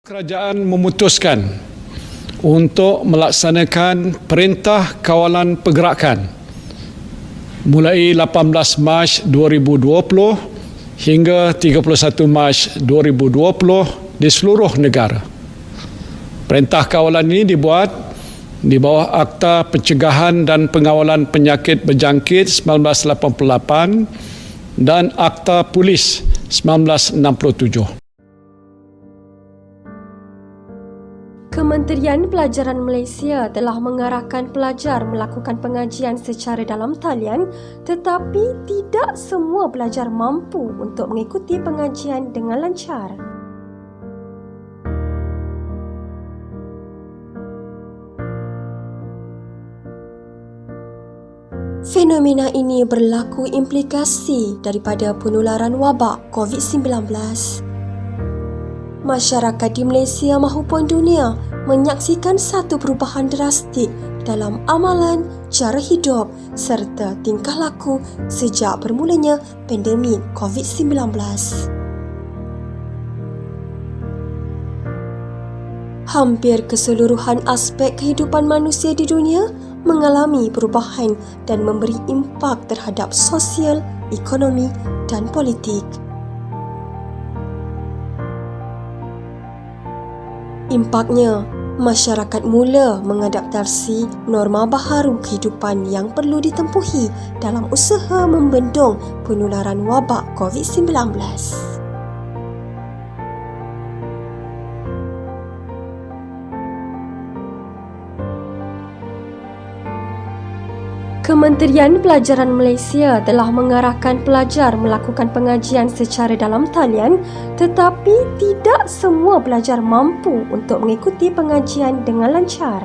Kerajaan memutuskan untuk melaksanakan Perintah Kawalan Pergerakan mulai 18 Mac 2020 hingga 31 Mac 2020 di seluruh negara. Perintah kawalan ini dibuat di bawah Akta Pencegahan dan Pengawalan Penyakit Berjangkit 1988 dan Akta Polis 1967. Kementerian Pelajaran Malaysia telah mengarahkan pelajar melakukan pengajian secara dalam talian, tetapi tidak semua pelajar mampu untuk mengikuti pengajian dengan lancar. Fenomena ini berlaku implikasi daripada penularan wabak COVID-19. Masyarakat di Malaysia maupun dunia menyaksikan satu perubahan drastik dalam amalan, cara hidup serta tingkah laku sejak bermulanya pandemik COVID-19. Hampir keseluruhan aspek kehidupan manusia di dunia mengalami perubahan dan memberi impak terhadap sosial, ekonomi dan politik. Impaknya, masyarakat mula mengadaptasi norma baharu kehidupan yang perlu ditempuhi dalam usaha membendung penularan wabak COVID-19. Kementerian Pelajaran Malaysia telah mengarahkan pelajar melakukan pengajian secara dalam talian, tetapi tidak semua pelajar mampu untuk mengikuti pengajian dengan lancar.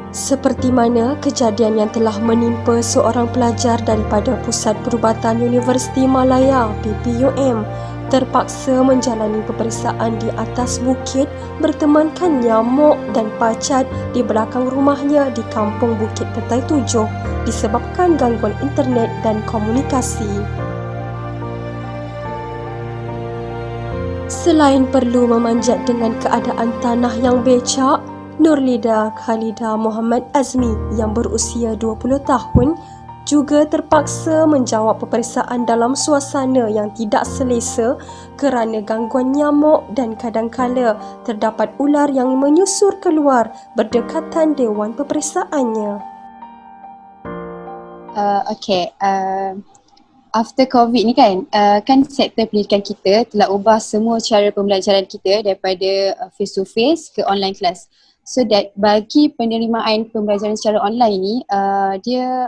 Seperti mana kejadian yang telah menimpa seorang pelajar daripada Pusat Perubatan Universiti Malaya (PPUM) terpaksa menjalani peperiksaan di atas bukit bertemankan nyamuk dan pacat di belakang rumahnya di Kampung Bukit Petai 7 disebabkan gangguan internet dan komunikasi. Selain perlu memanjat dengan keadaan tanah yang becek, Nurlida Khalida Muhammad Azmi yang berusia 20 tahun juga terpaksa menjawab peperiksaan dalam suasana yang tidak selesa kerana gangguan nyamuk dan kadangkala terdapat ular yang menyusur keluar berdekatan dewan peperiksaannya. After COVID ni kan sektor pendidikan kita telah ubah semua cara pembelajaran kita daripada face to face ke online class. So that bagi penerimaan pembelajaran secara online ni dia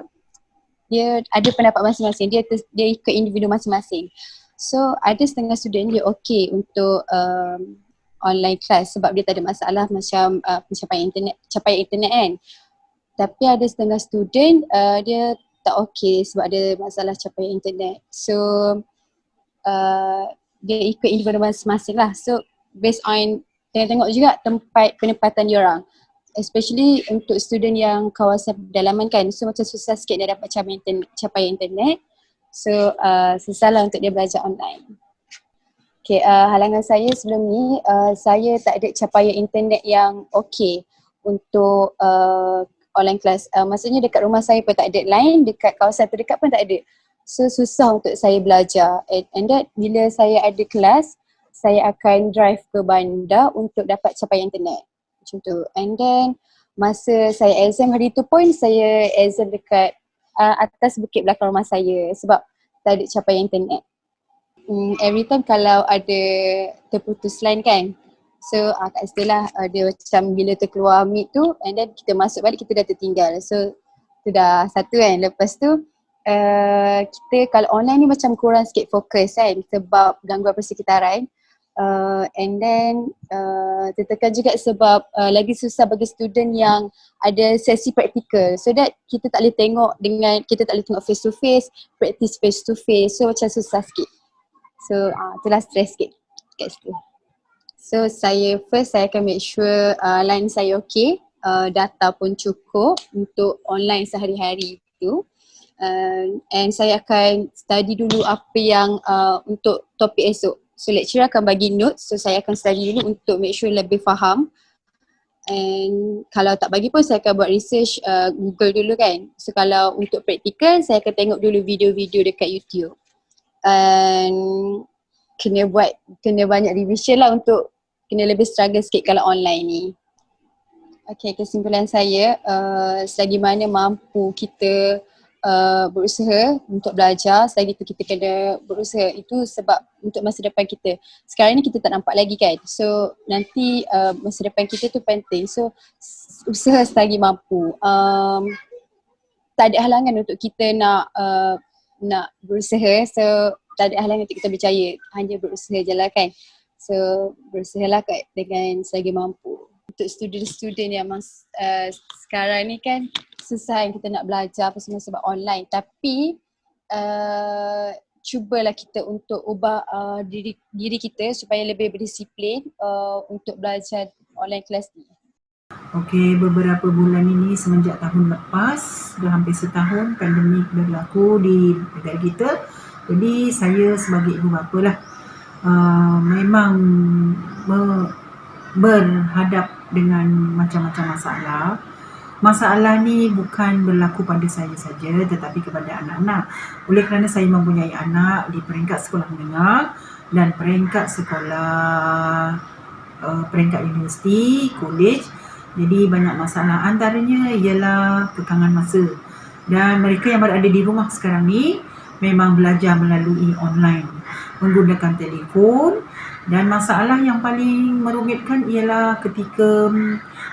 ada pendapat masing-masing, dia ikut individu masing-masing. So ada setengah student dia okey untuk online class sebab dia tak ada masalah macam capaian internet kan. Tapi ada setengah student dia tak okey sebab ada masalah capaian internet. So dia ikut individu masing-masing lah. So based on tengok juga tempat penempatan diorang, especially untuk student yang kawasan pedalaman kan, so macam susah sikit dia dapat capaian internet. So susahlah untuk dia belajar online. Halangan saya sebelum ni, saya tak ada capaian internet yang okey untuk online class. Maksudnya dekat rumah saya pun tak ada line, dekat kawasan terdekat pun tak ada. So susah untuk saya belajar, and that bila saya ada kelas, saya akan drive ke bandar untuk dapat capaian internet. Macam tu. And then masa saya exam hari tu pun saya exam dekat atas bukit belakang rumah saya sebab tak ada capaian internet. Every time kalau ada terputus line kan, so kat situ lah dia macam bila terkeluar meet tu, and then kita masuk balik kita dah tertinggal. So tu dah satu kan. Lepas tu kita kalau online ni macam kurang sikit fokus kan sebab gangguan persekitaran. And then tertekan juga sebab lagi susah bagi student yang ada sesi praktikal, so that kita tak boleh tengok face to face, practice face to face, so macam susah sikit. So itulah stress sikit kat situ. So saya akan make sure line saya okay. data pun cukup untuk online sehari-hari itu. And saya akan study dulu apa yang untuk topik esok. So lecturer akan bagi notes, so saya akan study dulu untuk make sure lebih faham. And kalau tak bagi pun saya akan buat research Google dulu kan. So kalau untuk praktikal saya akan tengok dulu video-video dekat YouTube. And kena banyak revision lah untuk kena lebih struggle sikit kalau online ni. Okay, kesimpulan saya selagi mana mampu kita berusaha untuk belajar, selagi tu kita kena berusaha. Itu sebab untuk masa depan kita. Sekarang ni kita tak nampak lagi kan. So nanti masa depan kita tu penting. So usaha selagi mampu. Tak ada halangan untuk kita nak berusaha. So tak ada halangan untuk kita berjaya. Hanya berusaha je lah kan. So berusahalah dengan selagi mampu. Untuk student-student yang sekarang ni kan susah yang kita nak belajar apa semua sebab online. Tapi cubalah kita untuk ubah diri kita supaya lebih berdisiplin untuk belajar online kelas ni. Okey, beberapa bulan ini semenjak tahun lepas, dah hampir setahun pandemik berlaku di negara kita. Jadi saya sebagai ibu bapa lah memang berhadap dengan macam-macam masalah. Masalah ni bukan berlaku pada saya saja tetapi kepada anak-anak. Oleh kerana saya mempunyai anak di peringkat sekolah menengah dan peringkat sekolah peringkat universiti, college. Jadi banyak masalah, antaranya ialah kekangan masa. Dan mereka yang berada di rumah sekarang ni memang belajar melalui online, menggunakan telefon. Dan masalah yang paling merumitkan ialah ketika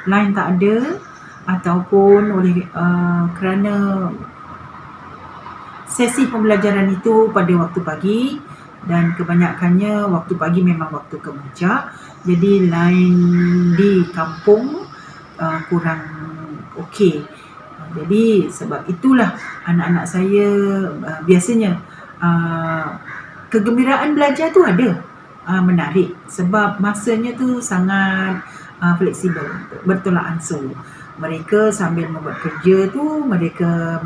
line tak ada ataupun kerana sesi pembelajaran itu pada waktu pagi dan kebanyakannya waktu pagi memang waktu kemuncak. Jadi line di kampung kurang okey. Jadi sebab itulah anak-anak saya biasanya kegembiraan belajar tu ada, menarik sebab masanya tu sangat fleksibel, bertolak ansur. Mereka sambil membuat kerja tu mereka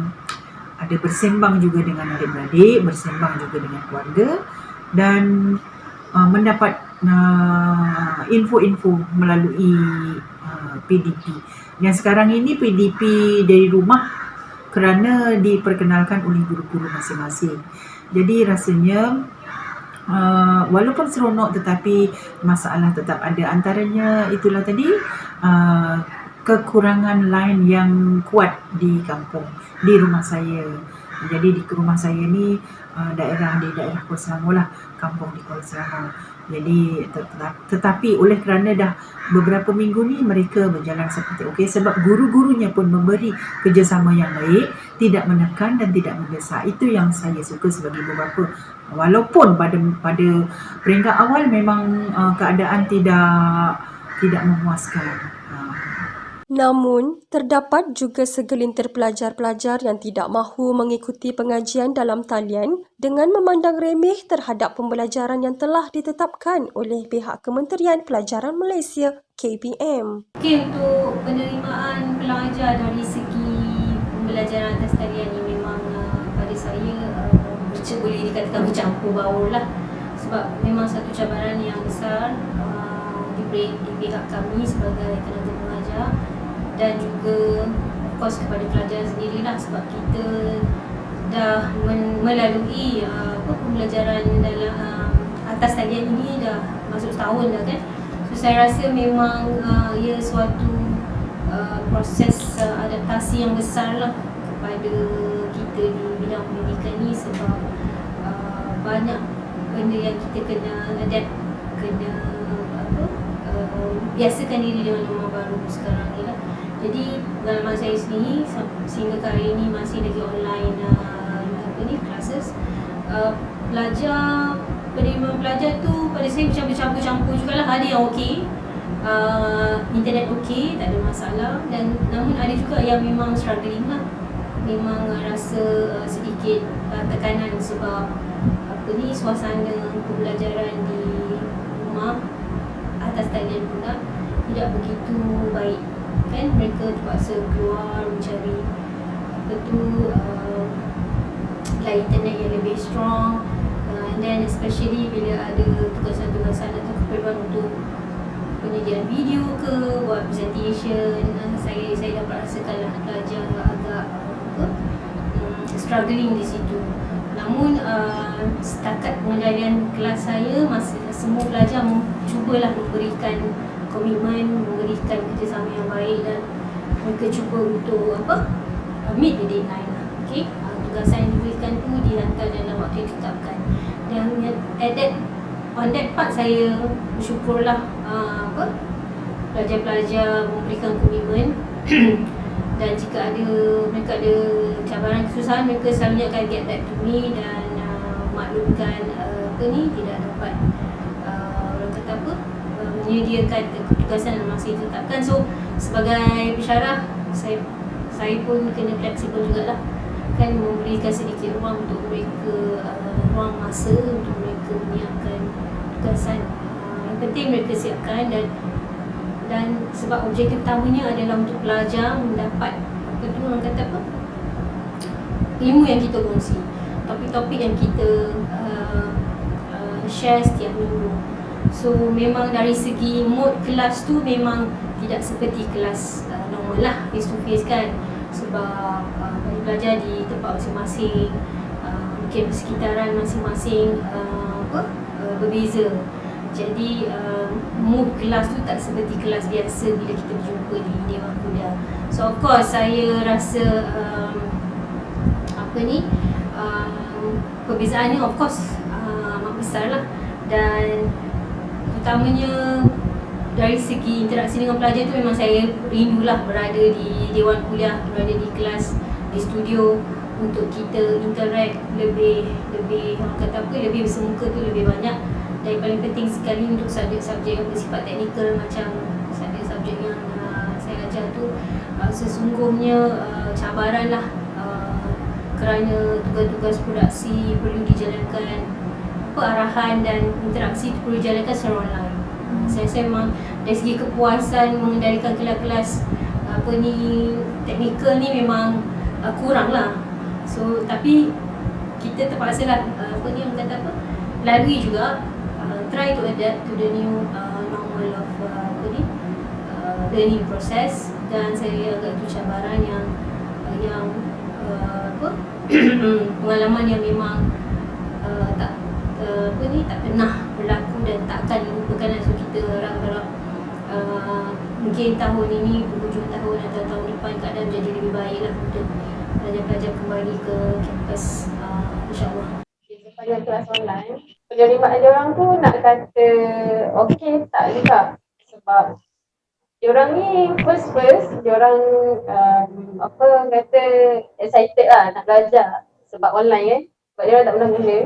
ada bersembang juga dengan adik-beradik, bersembang juga dengan keluarga dan mendapat info-info melalui PDP. Dan sekarang ini PDP dari rumah kerana diperkenalkan oleh guru-guru masing-masing. Jadi rasanya walaupun seronok tetapi masalah tetap ada. Antaranya itulah tadi kekurangan line yang kuat di kampung, di rumah saya. Jadi di rumah saya ni di daerah Kuala Selangor lah, kampung di Kuala Selangor. Jadi tetapi oleh kerana dah beberapa minggu ni mereka berjalan seperti okey sebab guru-gurunya pun memberi kerjasama yang baik, tidak menekan dan tidak mendesak. Itu yang saya suka sebagai ibu bapa. Walaupun pada peringkat awal memang keadaan tidak memuaskan. Namun, terdapat juga segelintir pelajar-pelajar yang tidak mahu mengikuti pengajian dalam talian dengan memandang remeh terhadap pembelajaran yang telah ditetapkan oleh pihak Kementerian Pelajaran Malaysia KPM. Okey, untuk penerimaan pelajar dari segi pembelajaran atas talian ini memang pada saya boleh dikatakan bercampur baur lah. Sebab memang satu cabaran yang besar di pihak kami sebagai tenaga pengajar dan juga of course kepada pelajar sendirilah sebab kita dah melalui pembelajaran dalam atas talian ini dah masuk setahun dah kan. So saya rasa memang ia suatu proses adaptasi yang besar lah kepada kita di bidang pendidikan ni sebab banyak benda yang kita kena adapt, kena biasakan diri dengan norma baru sekarang ni lah. Jadi pengalaman saya sendiri sehingga ke hari ini masih lagi online classes. Penerimaan pelajar tu pada saya macam bercampur-campur jugalah. Ada yang okey, internet okey, tak ada masalah, dan namun ada juga yang memang struggling lah. Memang rasa sedikit tekanan sebab suasana pembelajaran di rumah atas talian pula tidak begitu baik. kan mereka terpaksa keluar mencari apa tu internet yang lebih strong, and then especially bila ada tugasan-tugasan atau keperluan untuk penyediaan video ke, buat presentation, saya dapat rasakanlah pelajar agak struggling di situ. Namun setakat pengendalian kelas saya, semua pelajar cubalah memberikan komitmen, memberikan kerjasama yang baik, dan mereka cuba untuk meet the deadline lah. Okay? Tugasan yang diberikan tu dihantar dalam waktu yang ditetapkan. Dan on that part saya bersyukurlah pelajar-pelajar memberikan komitmen dan jika mereka ada cabaran kesusahan, mereka selalunya akan get back to me dan maklumkan tidak dapat orang kata menyediakan tugasan dalam masa yang ditetapkan. So sebagai pensyarah, saya pun kena fleksibel jugalah, kan memberikan sedikit ruang untuk mereka, ruang masa untuk mereka menyiapkan tugasan. Yang penting mereka siapkan, dan sebab objektif utamanya adalah untuk pelajar mendapat orang kata ilmu yang kita kongsi, topik-topik yang kita share setiap minggu. So memang dari segi mood kelas tu memang tidak seperti kelas normal lah, face to face kan, sebab belajar di tempat masing-masing, mungkin sekitaran masing-masing berbeza. Jadi mood kelas tu tak seperti kelas biasa bila kita berjumpa di Dewan Kuliah. So of course saya rasa perbezaannya of course amat besar lah, dan utamanya dari segi interaksi dengan pelajar tu memang saya rindulah berada di Dewan Kuliah, berada di kelas, di studio untuk kita interact lebih orang kata lebih bersemuka tu lebih banyak. Dan paling penting sekali untuk subjek-subjek yang bersifat teknikal macam subjek yang saya ajar tu, sesungguhnya cabaran lah, kerana tugas-tugas produksi perlu dijalankan, arahan dan interaksi itu perlu dijalankan secara online. Saya rasa memang dari segi kepuasan mengendalikan kelas-kelas teknikal ni memang kurang lah. So tapi kita terpaksa lah orang kata lalui juga, try to adapt to the new normal of learning process. Dan saya agak tu cabaran yang pengalaman yang memang tak pernah berlaku dan tak akan dilupakan. So kita harap mungkin tahun ini, penghujung tahun atau tahun depan keadaan menjadi lebih baik lah untuk pelajar-pelajar kembali ke kampus, insyaAllah. Sepanjang kelas online, penerimaan diorang tu nak kata okey tak juga, sebab diorang ni first diorang kata excited lah nak belajar sebab online kan, sebab diorang tak pernah guna.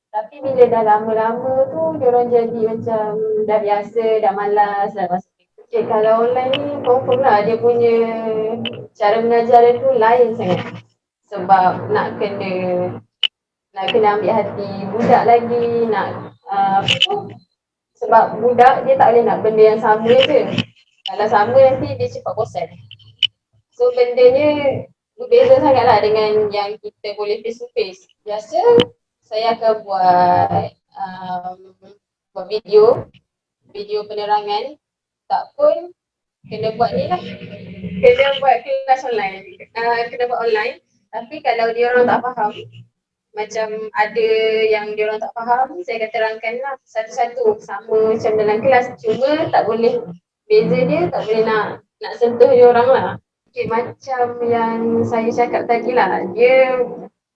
Tapi bila dah lama-lama tu diorang jadi macam dah biasa, dah malas, dah masuk. Okay, kalau online ni confirm lah dia punya cara mengajar dia tu lain sangat, sebab nak kena ambil hati budak lagi, sebab budak dia tak boleh nak benda yang sama je. Kalau sama nanti dia cepat bosan. So bendanya berbeza sangatlah dengan yang kita boleh face to face. Biasa saya akan buat video penerangan, tak pun kena buat ni lah, kena buat kelas online, kena buat online. Tapi kalau dia orang tak faham, macam ada yang dia orang tak faham, saya akan terangkan lah satu-satu sama macam dalam kelas, cuma tak boleh, beza dia tak boleh nak sentuh dia orang lah. Okay, macam yang saya cakap tadi lah, dia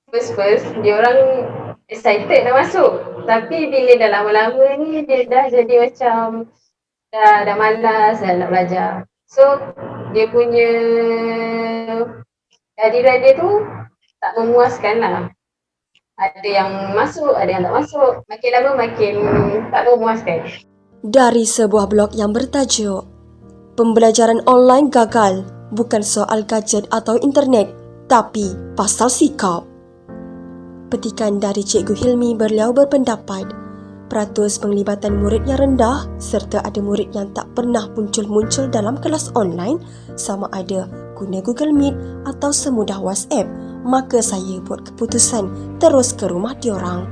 first dia orang excited dah masuk, tapi bila dah lama-lama ni dia dah jadi macam dah malas dah nak belajar. So dia punya kehadiran dia tu tak memuaskan lah. Ada yang masuk, ada yang tak masuk. Makin lama makin tak memuaskan. Dari sebuah blog yang bertajuk Pembelajaran online gagal bukan soal gadget atau internet, tapi pasal sikap. Petikan dari Cikgu Hilmi, beliau berpendapat peratus penglibatan murid yang rendah serta ada murid yang tak pernah muncul-muncul dalam kelas online sama ada guna Google Meet atau semudah WhatsApp, maka saya buat keputusan terus ke rumah diorang.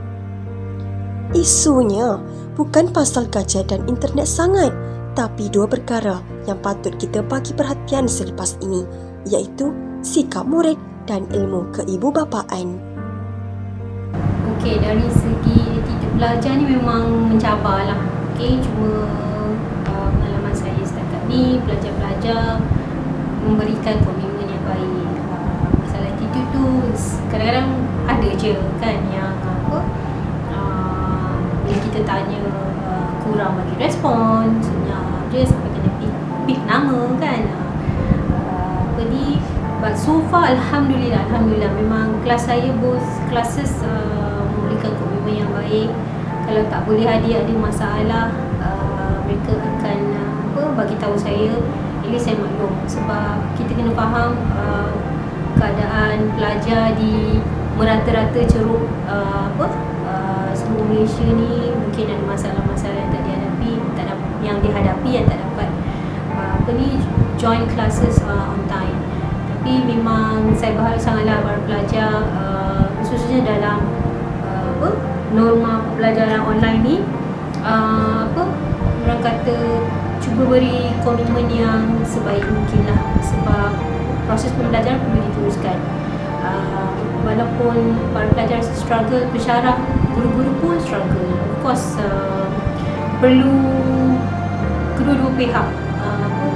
Isunya bukan pasal gadget dan internet sangat, tapi dua perkara yang patut kita bagi perhatian selepas ini, iaitu sikap murid dan ilmu keibubapaan. Okey, dari segi attitude pelajar ni memang mencabar lah. Okey, cuma pengalaman saya setakat ni, pelajar-pelajar memberikan komitmen yang baik. Masalah attitude tu kadang-kadang ada je kan yang bila kita tanya kurang bagi respon, senyap je sampai kena pick nama kan. But so far Alhamdulillah memang kelas saya both classes memberikan komitmen yang baik. Kalau tak boleh hadir, ada masalah, mereka akan bagi tahu saya, at least saya maklum. Sebab kita kena faham keadaan pelajar di merata-rata ceruk seluruh Malaysia ni mungkin ada masalah-masalah yang tak dihadapi, yang tak dapat join classes on time. Tapi memang saya berharap sangatlah para pelajar khususnya dalam norma pembelajaran online ni orang kata cuba beri komitmen yang sebaik mungkin lah, sebab proses pembelajaran perlu diteruskan. Walaupun para pelajar struggle bersyarah, guru-guru pun struggle. Of course perlu kedua-dua pihak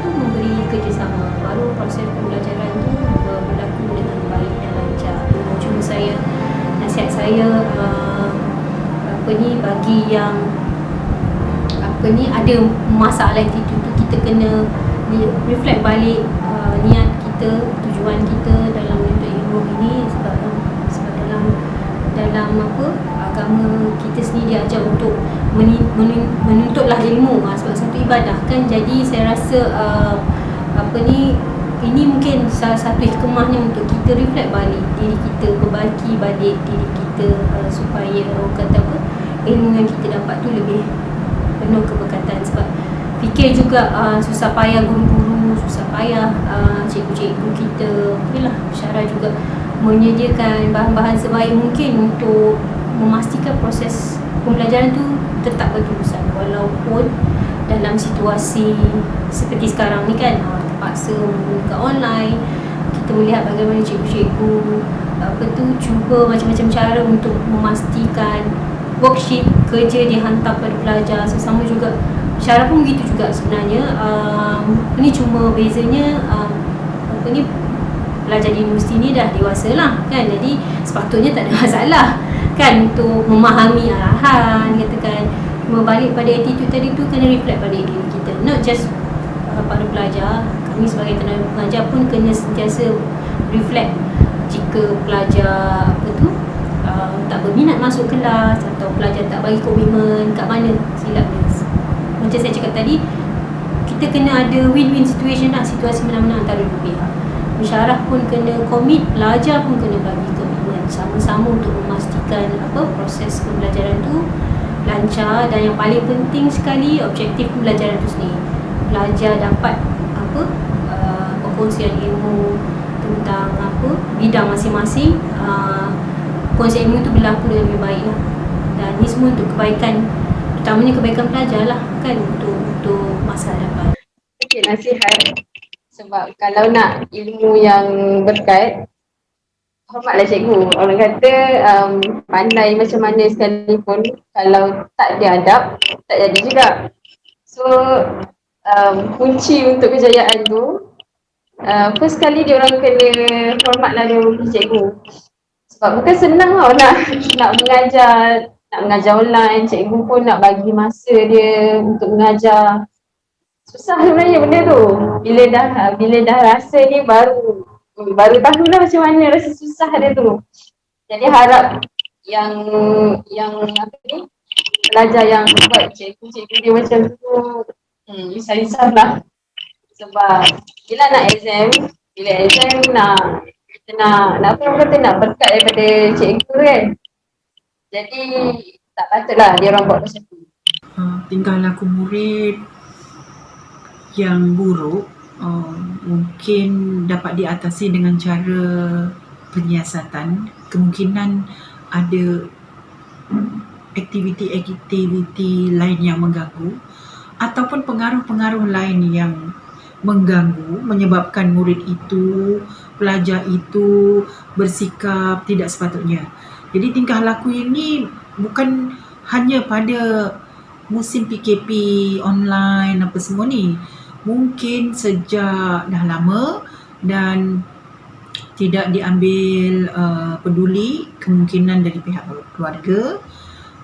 memberi kerjasama, baru proses pembelajaran tu berlaku dengan baik dan lancar. Cuma nasihat saya bagi yang ada masalah attitude tu, kita kena reflect balik niat kita, tujuan kita dalam menuntut ilmu ini. Sebab dalam agama kita sendiri diajar untuk menuntutlah ilmu, sebab satu ibadah kan. Jadi saya rasa ini mungkin salah satu hikmahnya untuk kita reflect balik diri kita, perbaiki balik diri kita supaya orang kata ilmu yang kita dapat tu lebih penuh keberkatan. Sebab fikir juga susah payah guru-guru, susah payah cikgu-cikgu kita, yalah syarah juga menyediakan bahan-bahan sebaik mungkin untuk memastikan proses pembelajaran tu tetap berterusan, walaupun dalam situasi seperti sekarang ni kan, terpaksa menggunakan online. Kita melihat bagaimana cikgu-cikgu cuba macam-macam cara untuk memastikan worksheet kerja dihantar pada pelajar. Sesama juga syarah pun begitu juga sebenarnya. Ini cuma bezanya pelajar di universiti ni dah dewasa lah kan, jadi sepatutnya tak ada masalah kan untuk memahami arahan, katakan. Cuma balik pada attitude tadi tu, kena reflect pada diri kita, not just para pelajar. Kami sebagai tenaga pengajar pun kena sentiasa reflect jika pelajar tak berminat masuk kelas atau pelajar tak bagi komitmen, kat mana silapnya. Macam saya cakap tadi, kita kena ada win-win situation lah, situasi menang-menang antara dua pihak. Pensyarah pun kena komit, pelajar pun kena bagi komitmen sama-sama untuk memastikan proses pembelajaran tu lancar. Dan yang paling penting sekali, objektif pembelajaran tu sendiri, pelajar dapat perkongsian ilmu tentang bidang masing-masing. Konsep ilmu tu berlaku dengan lebih baik lah. Dan ni semua untuk kebaikan, terutamanya kebaikan pelajar lah kan, untuk masa hadapan. Okay, nasihat. Sebab kalau nak ilmu yang berkat, hormatlah cikgu. Orang kata pandai macam mana sekalipun, kalau tak diadab, tak jadi juga. So kunci untuk kejayaan tu, first kali dia orang kena hormatlah dia orang cikgu. Sebab bukan senang tau nak mengajar online. Cikgu pun nak bagi masa dia untuk mengajar. Susah sebenarnya benda tu. Bila dah rasa ni baru tahulah macam mana rasa susah dia tu. Jadi harap yang pelajar yang buat cikgu dia macam tu risau-risau lah. Sebab bila nak exam, kita nak berkat daripada cikgu kan. Jadi tak patutlah dia orang buat macam tu. Tingkah laku murid yang buruk mungkin dapat diatasi dengan cara penyiasatan. Kemungkinan ada aktiviti-aktiviti lain yang mengganggu ataupun pengaruh-pengaruh lain yang mengganggu menyebabkan murid itu, pelajar itu bersikap tidak sepatutnya. Jadi tingkah laku ini bukan hanya pada musim PKP online apa semua ni. Mungkin sejak dah lama dan tidak diambil peduli, kemungkinan dari pihak keluarga,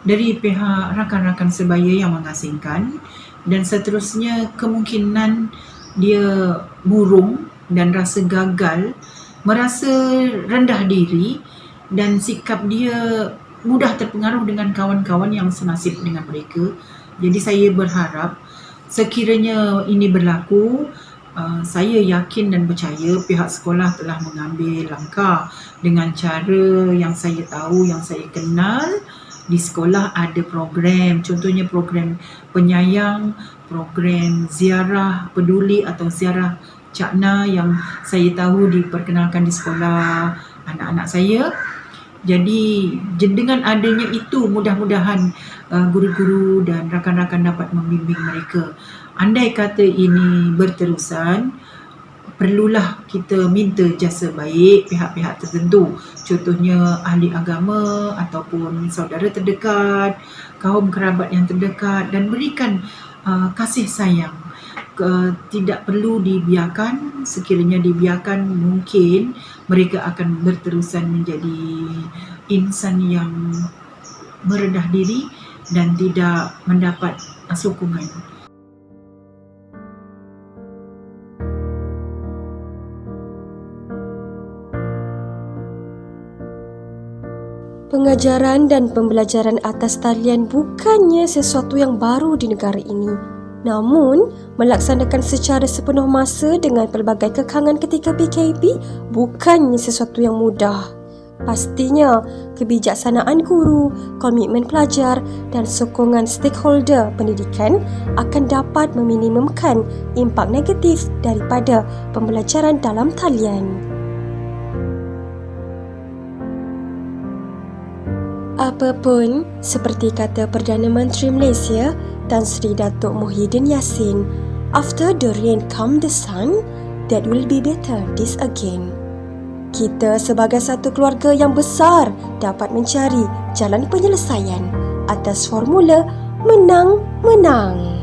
dari pihak rakan-rakan sebaya yang mengasingkan, dan seterusnya kemungkinan dia murung dan rasa gagal, merasa rendah diri dan sikap dia mudah terpengaruh dengan kawan-kawan yang senasib dengan mereka. Jadi saya berharap sekiranya ini berlaku, saya yakin dan percaya pihak sekolah telah mengambil langkah dengan cara yang saya tahu, yang saya kenal. Di sekolah ada program, contohnya program penyayang, program ziarah peduli atau ziarah cakna yang saya tahu diperkenalkan di sekolah anak-anak saya. Jadi dengan adanya itu, mudah-mudahan guru-guru dan rakan-rakan dapat membimbing mereka. Andai kata ini berterusan, perlulah kita minta jasa baik pihak-pihak tertentu, contohnya ahli agama ataupun saudara terdekat, kaum kerabat yang terdekat, dan berikan kasih sayang. Tidak perlu dibiarkan. Sekiranya dibiarkan, mungkin mereka akan berterusan menjadi insan yang merendah diri dan tidak mendapat sokongan. Pengajaran dan pembelajaran atas talian bukannya sesuatu yang baru di negara ini. Namun, melaksanakan secara sepenuh masa dengan pelbagai kekangan ketika PKP bukannya sesuatu yang mudah. Pastinya, kebijaksanaan guru, komitmen pelajar dan sokongan stakeholder pendidikan akan dapat meminimumkan impak negatif daripada pembelajaran dalam talian. Apapun, seperti kata Perdana Menteri Malaysia Tan Sri Datuk Muhyiddin Yassin, after the rain come the sun, that will be better this again. Kita sebagai satu keluarga yang besar dapat mencari jalan penyelesaian atas formula menang-menang.